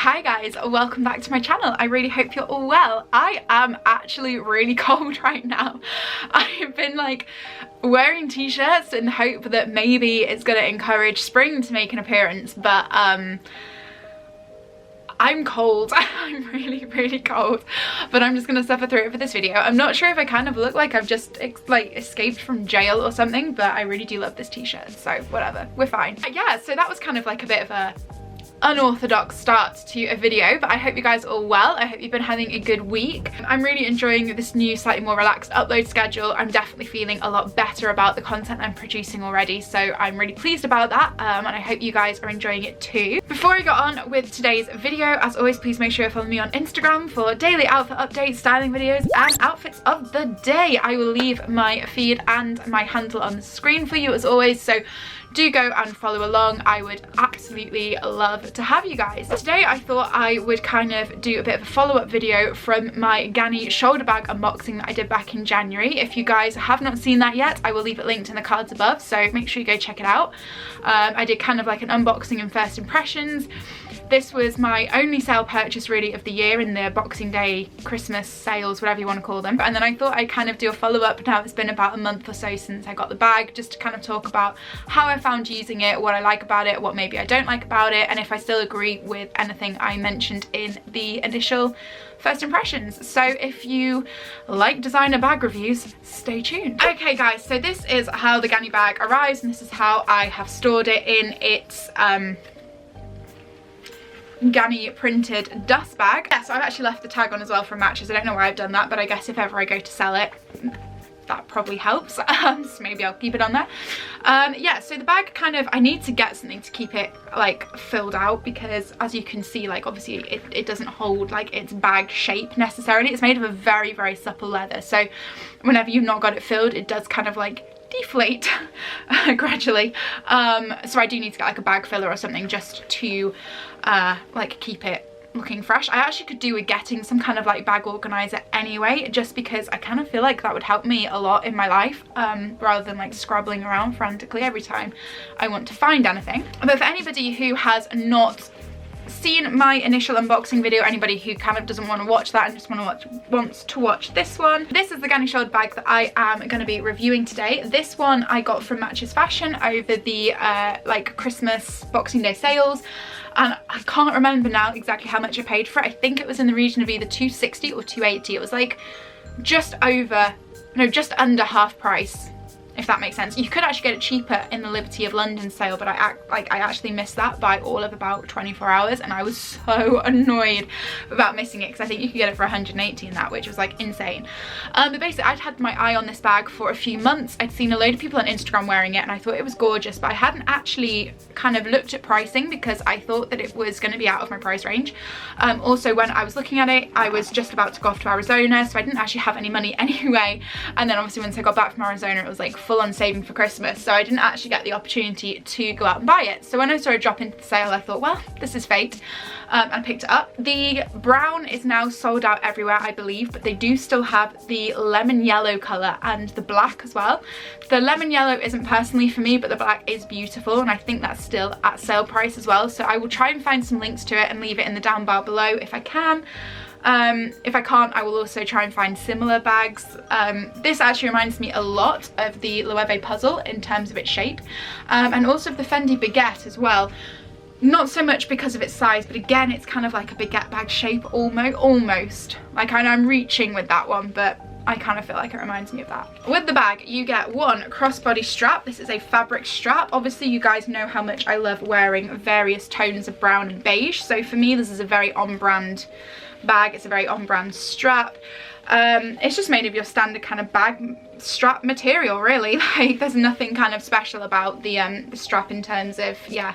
Hi guys, welcome back to my channel. I really hope you're all well. I am actually really cold right now. I've been like wearing t-shirts in the hope that maybe it's gonna encourage spring to make an appearance, but I'm cold. I'm really cold, but I'm just gonna suffer through it for this video. I'm not sure if I kind of look like I've just escaped from jail or something, but I really do love this t-shirt, so whatever, we're fine. Yeah, so that was kind of like a bit of a unorthodox start to a video, but I hope you guys are all well. I hope you've been having a good week. I'm really enjoying this new slightly more relaxed upload schedule. I'm definitely feeling a lot better about the content I'm producing already, so I'm really pleased about that, and I hope you guys are enjoying it too. Before I go on with today's video, as always, please make sure you follow me on Instagram for daily outfit updates, styling videos and outfits of the day. I will leave my feed and my handle on the screen for you as always, so do go and follow along. I would absolutely love to have you guys. Today I thought I would kind of do a bit of a follow-up video from my Ganni shoulder bag unboxing that I did back in January. If you guys have not seen that yet, I will leave it linked in the cards above, so make sure you go check it out. I did kind of like an unboxing and first impressions. This was my only sale purchase really of the year in the Boxing Day, Christmas sales, whatever you want to call them. And then I thought I'd kind of do a follow-up now. It's been about a month or so since I got the bag, just to kind of talk about how I found using it, what I like about it, what maybe I don't like about it, and if I still agree with anything I mentioned in the initial first impressions. So if you like designer bag reviews, stay tuned. Okay guys, so this is how the Ganni bag arrives, and this is how I have stored it in its Ganni printed dust bag. Yeah, so I've actually left the tag on as well for matches. I don't know why I've done that, but I guess if ever I go to sell it, that probably helps. So maybe I'll keep it on there. Yeah, so the bag kind of, I need to get something to keep it like filled out, because as you can see, like obviously it doesn't hold like its bag shape necessarily. It's made of a very supple leather, so whenever you've not got it filled, it does kind of like deflate gradually. So I do need to get like a bag filler or something just to like keep it looking fresh. I actually could do with getting some kind of like bag organizer anyway, just because I kind of feel like that would help me a lot in my life, rather than like scrabbling around frantically every time I want to find anything. But for anybody who has not seen my initial unboxing video, anybody who kind of doesn't want to watch that and just wants to watch this one, this is the Ganni shoulder bag that I am going to be reviewing today. This one I got from Matches Fashion over the like Christmas Boxing Day sales, and I can't remember now exactly how much I paid for it. I think it was in the region of either $260 or $280. It was like just under half price, if that makes sense. You could actually get it cheaper in the Liberty of London sale, but I actually missed that by all of about 24 hours, and I was so annoyed about missing it, because I think you could get it for 180 in that, which was like insane. But basically I'd had my eye on this bag for a few months. I'd seen a load of people on Instagram wearing it and I thought it was gorgeous, but I hadn't actually kind of looked at pricing because I thought that it was going to be out of my price range. Also, when I was looking at it, I was just about to go off to Arizona, so I didn't actually have any money anyway, and then obviously once I got back from Arizona it was like full on saving for Christmas, so I didn't actually get the opportunity to go out and buy it. So when I saw it drop into the sale, I thought, well, this is fate, and I picked it up. The brown is now sold out everywhere, I believe, but they do still have the lemon yellow colour and the black as well. The lemon yellow isn't personally for me, but the black is beautiful, and I think that's still at sale price as well, so I will try and find some links to it and leave it in the down bar below if I can. If I can't, I will also try and find similar bags. This actually reminds me a lot of the Loewe puzzle in terms of its shape, and also of the Fendi baguette as well. Not so much because of its size, but again, it's kind of like a baguette bag shape almost. Like, I know I'm reaching with that one, but I kind of feel like it reminds me of that. With the bag, you get one crossbody strap. This is a fabric strap. Obviously, you guys know how much I love wearing various tones of brown and beige, so for me, this is a very on-brand bag. It's a very on-brand strap. It's just made of your standard kind of bag strap material, really. Like, there's nothing kind of special about the strap in terms of, yeah,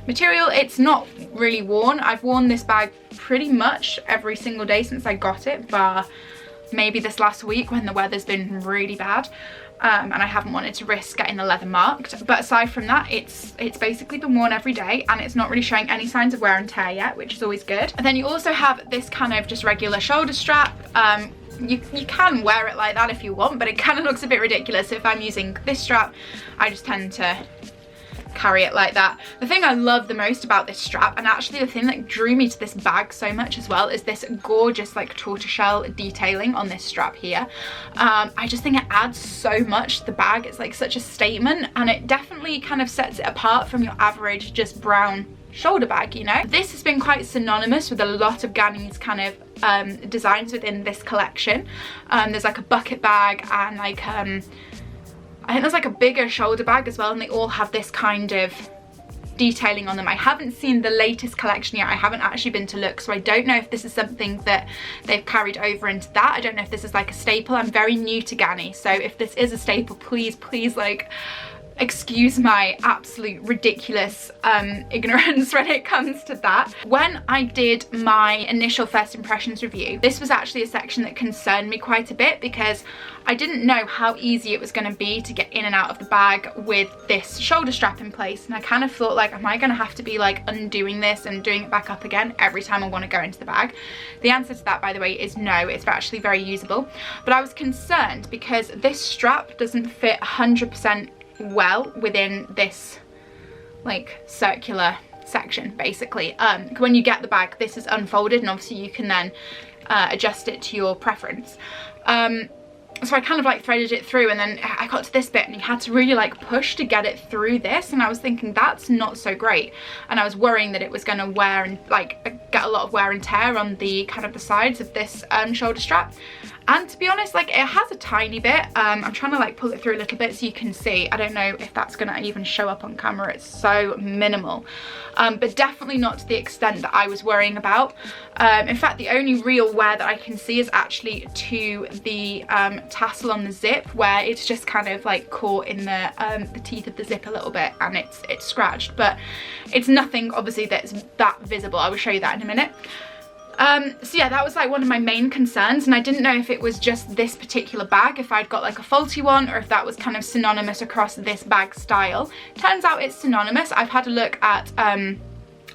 material. It's not really worn. I've worn this bag pretty much every single day since I got it, bar maybe this last week when the weather's been really bad. And I haven't wanted to risk getting the leather marked, but aside from that, it's basically been worn every day, and it's not really showing any signs of wear and tear yet, which is always good. And then you also have this kind of just regular shoulder strap. You can wear it like that if you want, but it kind of looks a bit ridiculous. So if I'm using this strap, I just tend to carry it like that. The thing I love the most about this strap, and actually the thing that drew me to this bag so much as well, is this gorgeous like tortoiseshell detailing on this strap here. I just think it adds so much to the bag. It's like such a statement, and it definitely kind of sets it apart from your average just brown shoulder bag, you know. This has been quite synonymous with a lot of Ganni's kind of designs within this collection. There's like a bucket bag and like I think there's like a bigger shoulder bag as well, and they all have this kind of detailing on them. I haven't seen the latest collection yet. I haven't actually been to look, so I don't know if this is something that they've carried over into that. I don't know if this is like a staple. I'm very new to Ganni, so if this is a staple, please like excuse my absolute ridiculous ignorance when it comes to that. When I did my initial first impressions review, this was actually a section that concerned me quite a bit, because I didn't know how easy it was going to be to get in and out of the bag with this shoulder strap in place, and I kind of thought like, am I going to have to be like undoing this and doing it back up again every time I want to go into the bag? The answer to that, by the way, is no. It's actually very usable, but I was concerned because this strap doesn't fit 100% well within this like circular section basically. When you get the bag, this is unfolded, and obviously you can then adjust it to your preference. So I kind of like threaded it through, and then I got to this bit and you had to really like push to get it through this, and I was thinking that's not so great, and I was worrying that it was going to wear and like get a lot of wear and tear on the kind of the sides of this shoulder strap. And to be honest, like it has a tiny bit. I'm trying to like pull it through a little bit so you can see. I don't know if that's gonna even show up on camera. It's so minimal, but definitely not to the extent that I was worrying about. In fact, the only real wear that I can see is actually to the tassel on the zip, where it's just kind of like caught in the teeth of the zip a little bit, and it's scratched, but it's nothing obviously that's that visible. I will show you that in a minute. So yeah, that was like one of my main concerns, and I didn't know if it was just this particular bag, if I'd got like a faulty one, or if that was kind of synonymous across this bag style. Turns out it's synonymous. I've had a look at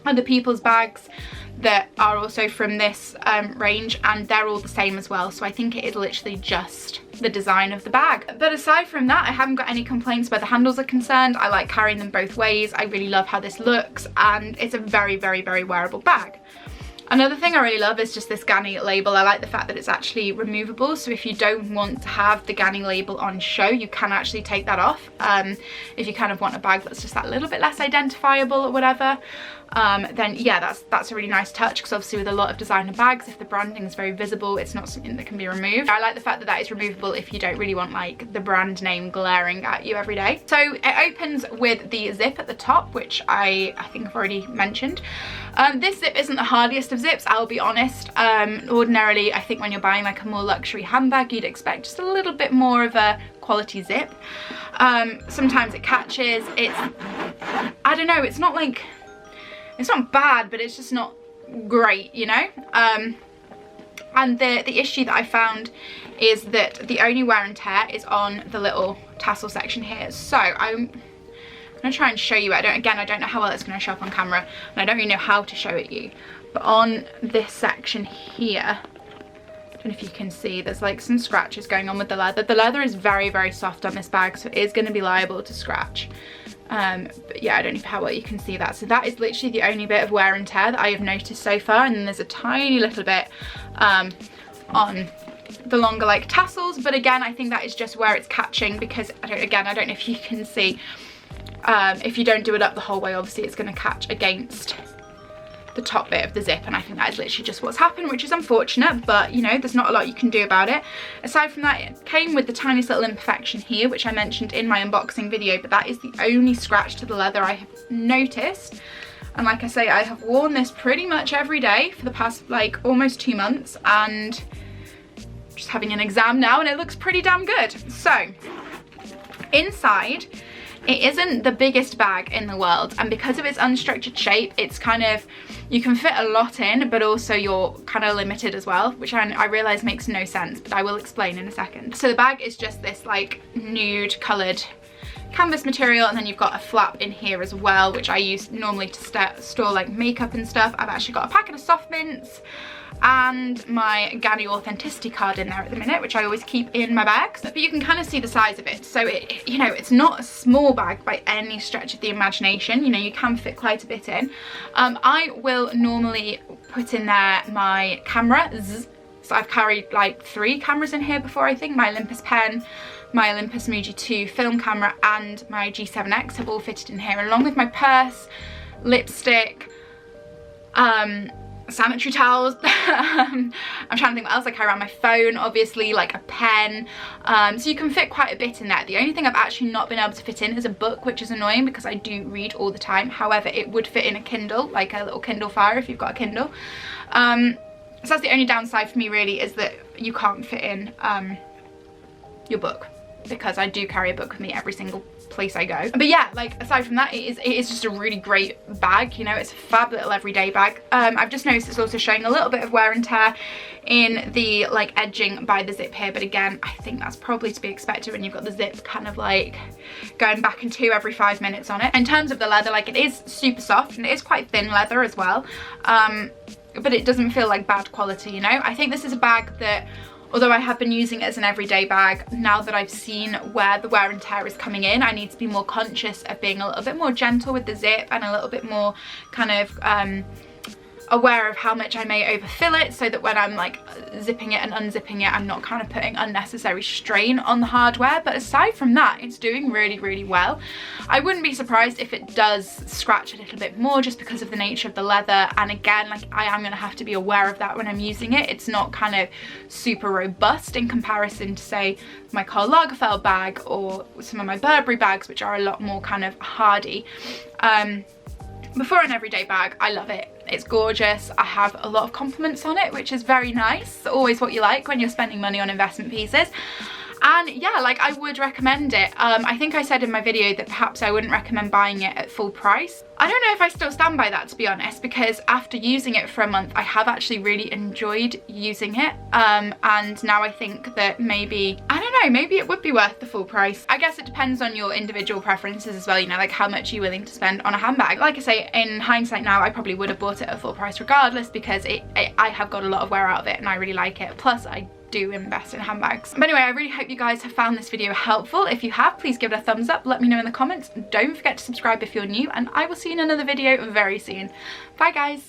other people's bags that are also from this range, and they're all the same as well, so I think it is literally just the design of the bag. But aside from that, I haven't got any complaints where the handles are concerned. I like carrying them both ways. I really love how this looks, and it's a very, very, very wearable bag. Another thing I really love is just this Ganni label. I like the fact that it's actually removable, so if you don't want to have the Ganni label on show, you can actually take that off. If you kind of want a bag that's just that little bit less identifiable or whatever, then yeah, that's a really nice touch, because obviously with a lot of designer bags, if the branding is very visible, it's not something that can be removed. I like the fact that that is removable if you don't really want like the brand name glaring at you every day. So it opens with the zip at the top, which I think I've already mentioned. This zip isn't the hardiest of zips, I'll be honest. Ordinarily, I think when you're buying like a more luxury handbag, you'd expect just a little bit more of a quality zip. Sometimes it catches. I don't know, it's not like, it's not bad, but it's just not great, you know? And the issue that I found is that the only wear and tear is on the little tassel section here. So I'm gonna try and show you it. I don't know how well it's gonna show up on camera, and I don't really know how to show it you. But on this section here, I don't know if you can see, there's like some scratches going on with the leather. The leather is very, very soft on this bag, so it is gonna be liable to scratch. But yeah, I don't know how well you can see that. So that is literally the only bit of wear and tear that I have noticed so far, and then there's a tiny little bit on the longer like tassels, but again, I think that is just where it's catching, because I don't know if you can see, if you don't do it up the whole way, obviously it's going to catch against the top bit of the zip, and I think that is literally just what's happened, which is unfortunate, but you know, there's not a lot you can do about it. Aside from that, it came with the tiniest little imperfection here, which I mentioned in my unboxing video, but that is the only scratch to the leather I have noticed. And like I say, I have worn this pretty much every day for the past like almost 2 months, and just having an exam now, and it looks pretty damn good. So inside, it isn't the biggest bag in the world, and because of its unstructured shape, it's kind of, you can fit a lot in, but also you're kind of limited as well, which I realise makes no sense, but I will explain in a second. So the bag is just this like nude coloured canvas material, and then you've got a flap in here as well, which I use normally to store like makeup and stuff. I've actually got a packet of soft mints and my Ganni Authenticity card in there at the minute, which I always keep in my bags. But you can kind of see the size of it. So it, you know, it's not a small bag by any stretch of the imagination. You know, you can fit quite a bit in. I will normally put in there my cameras. So I've carried like 3 cameras in here before, I think. My Olympus pen, my Olympus Muji 2 film camera, and my G7X have all fitted in here, along with my purse, lipstick, sanitary towels. I'm trying to think what else I carry around. My phone, obviously, like a pen. So you can fit quite a bit in there. The only thing I've actually not been able to fit in is a book, which is annoying because I do read all the time. However, it would fit in a Kindle, like a little Kindle Fire if you've got a Kindle. So that's the only downside for me really, is that you can't fit in your book, because I do carry a book with me every single place I go. But yeah, like aside from that, it is just a really great bag. You know, it's a fab little everyday bag. I've just noticed it's also showing a little bit of wear and tear in the like edging by the zip here, but again, I think that's probably to be expected when you've got the zip kind of like going back and to every 5 minutes on it. In terms of the leather, like it is super soft and it is quite thin leather as well, but it doesn't feel like bad quality, you know. I think this is a bag that, although I have been using it as an everyday bag, now that I've seen where the wear and tear is coming in, I need to be more conscious of being a little bit more gentle with the zip and a little bit more kind of aware of how much I may overfill it, so that when I'm like zipping it and unzipping it, I'm not kind of putting unnecessary strain on the hardware. But aside from that, it's doing really, really well. I wouldn't be surprised if it does scratch a little bit more, just because of the nature of the leather. And again, like I am going to have to be aware of that when I'm using it. It's not kind of super robust in comparison to, say, my Karl Lagerfeld bag or some of my Burberry bags, which are a lot more kind of hardy. But for an everyday bag, I love it. It's gorgeous. I have a lot of compliments on it, which is very nice. Always what you like when you're spending money on investment pieces. And yeah, like I would recommend it. I think I said in my video that perhaps I wouldn't recommend buying it at full price. I don't know if I still stand by that, to be honest, because after using it for a month, I have actually really enjoyed using it. And now I think that maybe, I don't know, maybe it would be worth the full price. I guess it depends on your individual preferences as well, you know, like how much you're willing to spend on a handbag. Like I say, in hindsight now, I probably would have bought it at full price regardless, because I have got a lot of wear out of it and I really like it. Plus, I do invest in handbags. But anyway, I really hope you guys have found this video helpful. If you have, please give it a thumbs up, let me know in the comments. Don't forget to subscribe if you're new, and I will see you in another video very soon. Bye guys.